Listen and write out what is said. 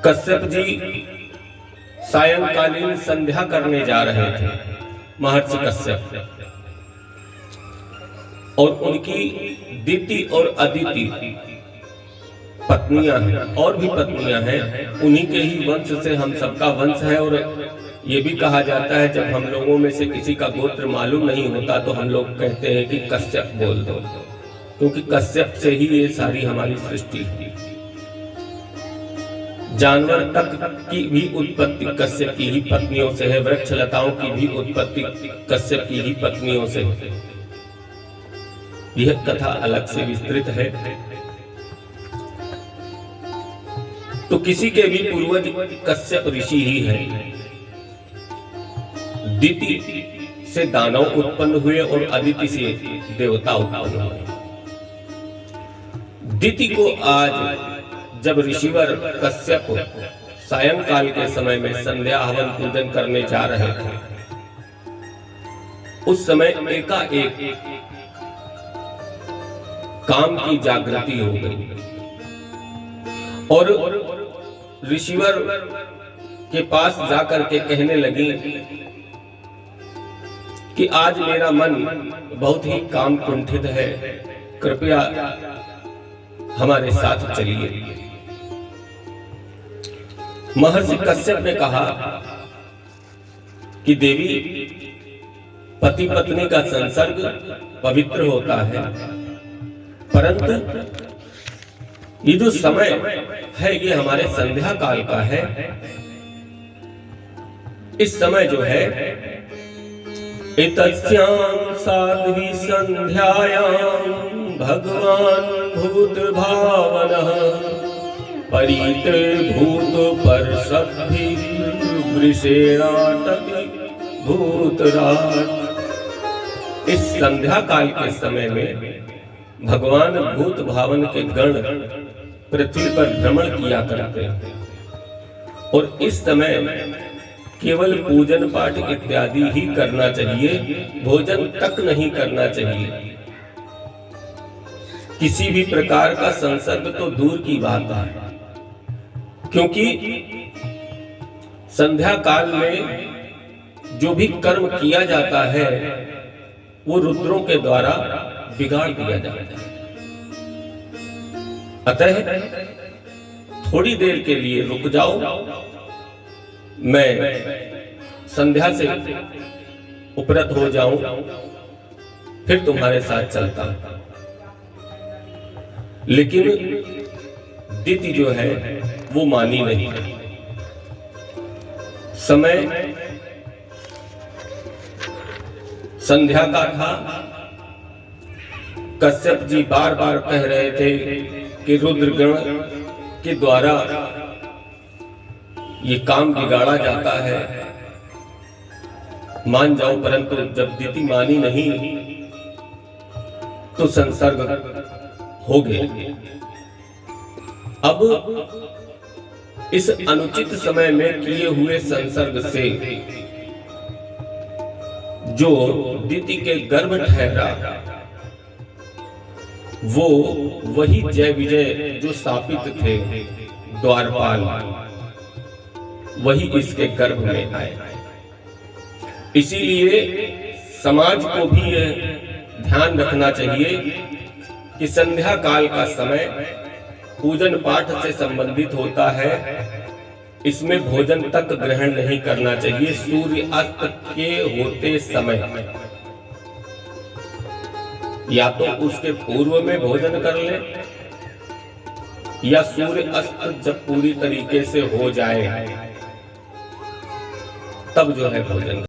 कश्यप जी सायंकालीन संध्या करने जा रहे थे, महर्षि कश्यप, और उनकी दिति और अदिति पत्नियां हैं, और भी पत्नियां हैं। उन्हीं के ही वंश से हम सबका वंश है। और ये भी कहा जाता है, जब हम लोगों में से किसी का गोत्र मालूम नहीं होता तो हम लोग कहते हैं कि कश्यप बोल दो, क्योंकि कश्यप से ही ये सारी हमारी सृष्टि है। जानवर तक की भी उत्पत्ति कश्यप की ही पत्नियों से है, वृक्ष लताओं की भी उत्पत्ति कश्यप की ही पत्नियों से है। यह कथा अलग से विस्तृत है। तो किसी के भी पूर्वज कश्यप ऋषि ही हैं। दिति से दानव उत्पन्न हुए और अदिति से देवता उत्पन्न हुए। दिति को आज जब ऋषिवर कश्यप सायंकाल के समय में संध्या हवन पूजन करने जा रहे थे, उस समय एकाएक काम की जागृति हो गई और ऋषिवर के पास जाकर के कहने लगी कि आज मेरा मन बहुत ही काम कुंठित है, कृपया हमारे साथ चलिए। महर्षि कश्यप ने कहा कि देवी, पति पत्नी का संसर्ग पवित्र होता है, परंतु ये जो समय है ये हमारे संध्या काल का है। इस समय जो है एतस्यां साध्वी संध्यायां भगवान भूत भावनः परीत भूत परषद्भिः वृषेणाटति भूतराट। इस संध्या काल के समय में भगवान भूत भावन के गण पृथ्वी पर भ्रमण किया करते हैं और इस समय केवल पूजन पाठ इत्यादि ही करना चाहिए, भोजन तक नहीं करना चाहिए। किसी भी प्रकार का संसर्ग तो दूर की बात है, क्योंकि संध्या काल में जो भी कर्म किया जाता है वो रुद्रों के द्वारा बिगाड़ दिया जाता है। अतः थोड़ी देर के लिए रुक जाओ, मैं संध्या से उपरत हो जाऊं, फिर तुम्हारे साथ चलता हूं। लेकिन दिति जो है वो मानी नहीं। समय संध्या का था। कश्यप जी बार बार कह रहे थे कि रुद्रगण के द्वारा ये काम बिगाड़ा जाता है, मान जाओ। परंतु जब दिति मानी नहीं तो संसर्ग हो गए। अब इस अनुचित समय में किए हुए संसर्ग से जो दिति के गर्भ ठहरा, वो वही जय विजय जो स्थापित थे द्वारपाल, वही इसके गर्भ में आए। इसीलिए समाज को भी यह ध्यान रखना चाहिए कि संध्या काल का समय पूजन पाठ से संबंधित होता है। इसमें भोजन तक ग्रहण नहीं करना चाहिए। सूर्य अस्त के होते समय या तो उसके पूर्व में भोजन कर ले, या सूर्य अस्त जब पूरी तरीके से हो जाए तब जो है भोजन